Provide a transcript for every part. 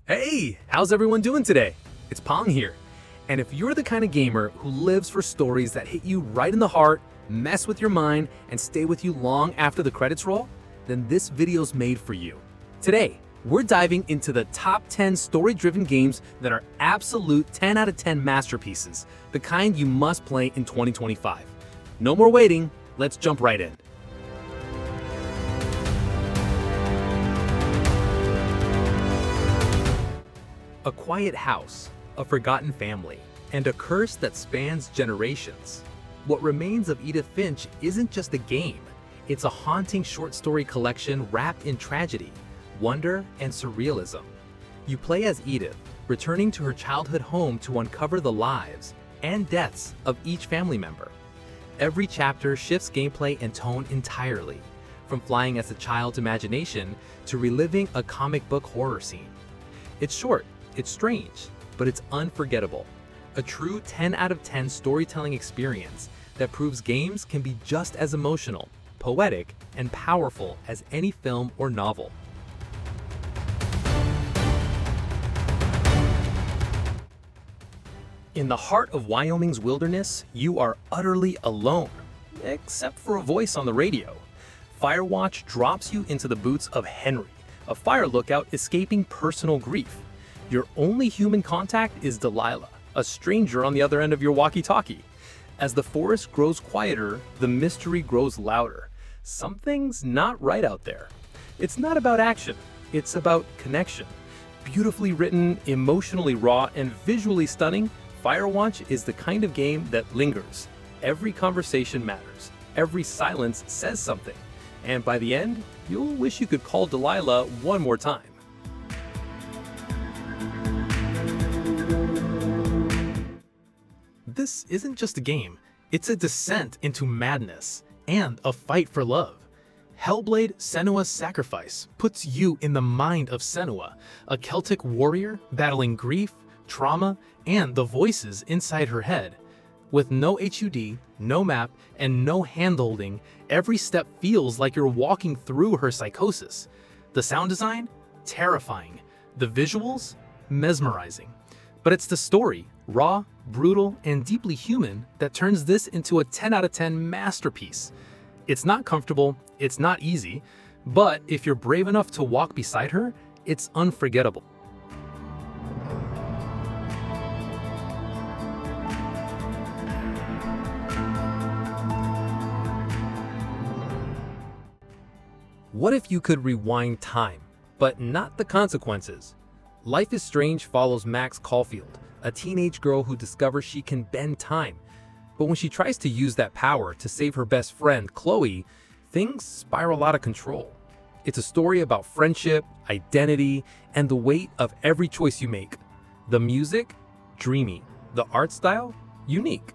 Hey, how's everyone doing today? It's Pong here. And if you're the kind of gamer who lives for stories that hit you right in the heart, mess with your mind, and stay with you long after the credits roll, then this video's made for you. Today, we're diving into the top 10 story-driven games that are absolute 10 out of 10 masterpieces, the kind you must play in 2025. No more waiting, let's jump right in. A quiet house, a forgotten family, and a curse that spans generations. What Remains of Edith Finch isn't just a game, it's a haunting short story collection wrapped in tragedy, wonder, and surrealism. You play as Edith, returning to her childhood home to uncover the lives and deaths of each family member. Every chapter shifts gameplay and tone entirely, from flying as a child's imagination to reliving a comic book horror scene. It's short, it's strange, but it's unforgettable. A true 10 out of 10 storytelling experience that proves games can be just as emotional, poetic, and powerful as any film or novel. In the heart of Wyoming's wilderness, you are utterly alone, except for a voice on the radio. Firewatch drops you into the boots of Henry, a fire lookout escaping personal grief. Your only human contact is Delilah, a stranger on the other end of your walkie-talkie. As the forest grows quieter, the mystery grows louder. Something's not right out there. It's not about action, it's about connection. Beautifully written, emotionally raw, and visually stunning, Firewatch is the kind of game that lingers. Every conversation matters. Every silence says something. And by the end, you'll wish you could call Delilah one more time. This isn't just a game, it's a descent into madness and a fight for love. Hellblade: Senua's Sacrifice puts you in the mind of Senua, a Celtic warrior battling grief, trauma, and the voices inside her head. With no HUD, no map, and no handholding, every step feels like you're walking through her psychosis. The sound design? Terrifying. The visuals? Mesmerizing. But it's the story, raw, brutal, and deeply human, that turns this into a 10 out of 10 masterpiece. It's not comfortable, it's not easy, but if you're brave enough to walk beside her, it's unforgettable. What if you could rewind time, but not the consequences? Life is Strange follows Max Caulfield, a teenage girl who discovers she can bend time. But when she tries to use that power to save her best friend, Chloe, things spiral out of control. It's a story about friendship, identity, and the weight of every choice you make. The music? Dreamy. The art style? Unique.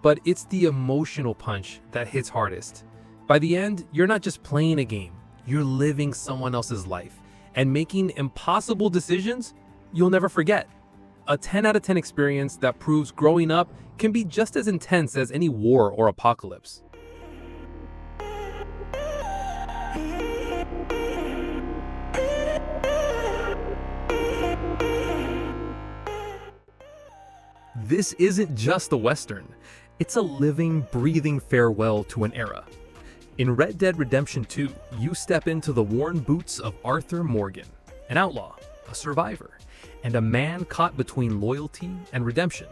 But it's the emotional punch that hits hardest. By the end, you're not just playing a game, you're living someone else's life and making impossible decisions you'll never forget. A 10 out of 10 experience that proves growing up can be just as intense as any war or apocalypse. This isn't just a Western, it's a living, breathing farewell to an era. In Red Dead Redemption 2, you step into the worn boots of Arthur Morgan, an outlaw, a survivor, and a man caught between loyalty and redemption.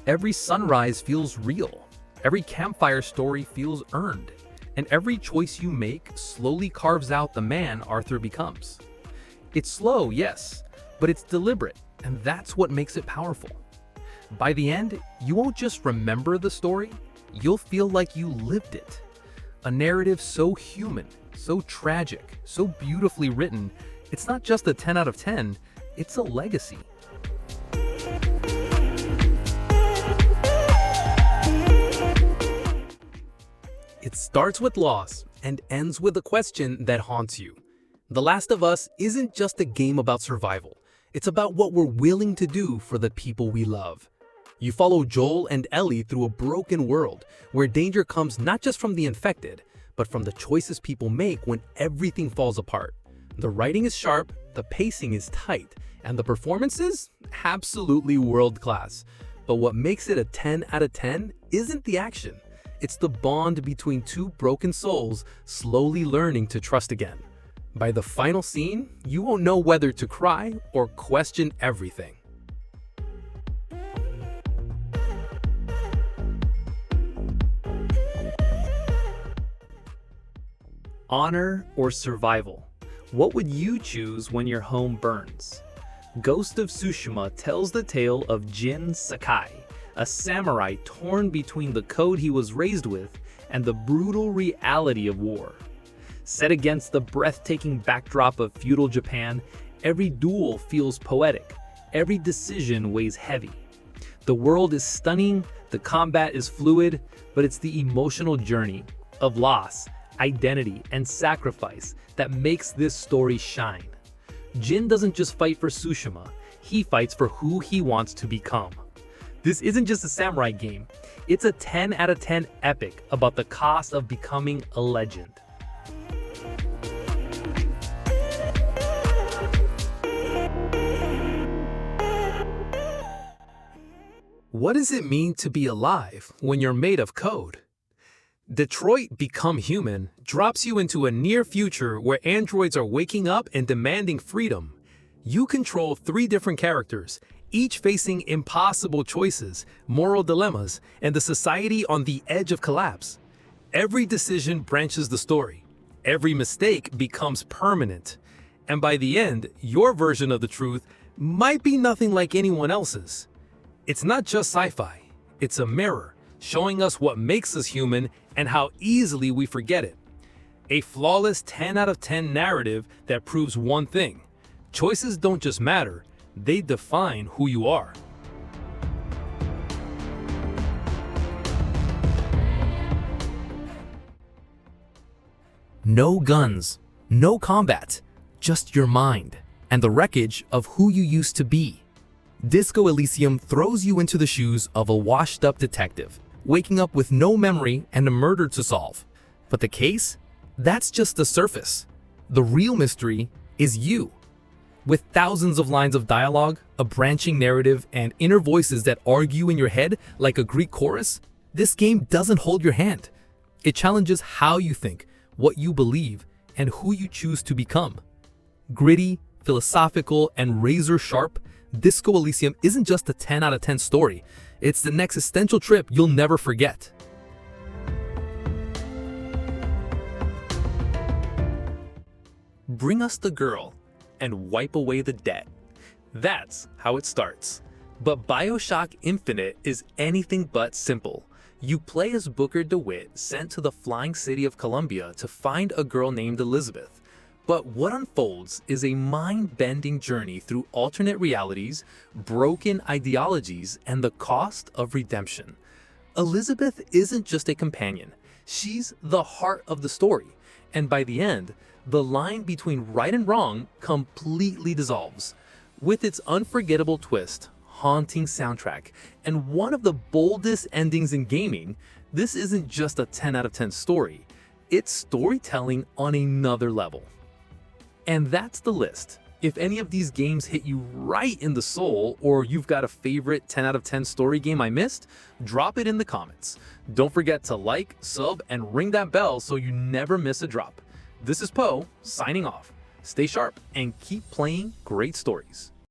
Every sunrise feels real, every campfire story feels earned, and every choice you make slowly carves out the man Arthur becomes. It's slow, yes, but it's deliberate, and that's what makes it powerful. By the end, you won't just remember the story, you'll feel like you lived it. A narrative so human, so tragic, so beautifully written, it's not just a 10 out of 10, it's a legacy. It starts with loss and ends with a question that haunts you. The Last of Us isn't just a game about survival, it's about what we're willing to do for the people we love. You follow Joel and Ellie through a broken world where danger comes not just from the infected, but from the choices people make when everything falls apart. The writing is sharp, the pacing is tight, and the performances? Absolutely world-class. But what makes it a 10 out of 10 isn't the action. It's the bond between two broken souls slowly learning to trust again. By the final scene, you won't know whether to cry or question everything. Honor or survival? What would you choose when your home burns? Ghost of Tsushima tells the tale of Jin Sakai, a samurai torn between the code he was raised with and the brutal reality of war. Set against the breathtaking backdrop of feudal Japan, every duel feels poetic, every decision weighs heavy. The world is stunning, the combat is fluid, but it's the emotional journey of loss, identity, and sacrifice that makes this story shine. Jin doesn't just fight for Tsushima, he fights for who he wants to become. This isn't just a samurai game, it's a 10 out of 10 epic about the cost of becoming a legend. What does it mean to be alive when you're made of code? Detroit Become Human drops you into a near future where androids are waking up and demanding freedom. You control 3 different characters, each facing impossible choices, moral dilemmas, and a society on the edge of collapse. Every decision branches the story. Every mistake becomes permanent. And by the end, your version of the truth might be nothing like anyone else's. It's not just sci-fi. It's a mirror, showing us what makes us human and how easily we forget it. A flawless 10 out of 10 narrative that proves one thing: choices don't just matter, they define who you are. No guns, no combat, just your mind and the wreckage of who you used to be. Disco Elysium throws you into the shoes of a washed-up detective, waking up with no memory and a murder to solve. But the case? That's just the surface. The real mystery is you. With thousands of lines of dialogue, a branching narrative, and inner voices that argue in your head like a Greek chorus, this game doesn't hold your hand. It challenges how you think, what you believe, and who you choose to become. Gritty, philosophical, and razor-sharp, Disco Elysium isn't just a 10 out of 10 story. It's the existential trip you'll never forget. Bring us the girl and wipe away the debt. That's how it starts. But BioShock Infinite is anything but simple. You play as Booker DeWitt, sent to the flying city of Columbia to find a girl named Elizabeth. But what unfolds is a mind-bending journey through alternate realities, broken ideologies, and the cost of redemption. Elizabeth isn't just a companion, she's the heart of the story. And by the end, the line between right and wrong completely dissolves. With its unforgettable twist, haunting soundtrack, and one of the boldest endings in gaming, this isn't just a 10 out of 10 story, it's storytelling on another level. And that's the list. If any of these games hit you right in the soul, or you've got a favorite 10 out of 10 story game I missed, drop it in the comments. Don't forget to like, sub, and ring that bell so you never miss a drop. This is Poe, signing off. Stay sharp and keep playing great stories.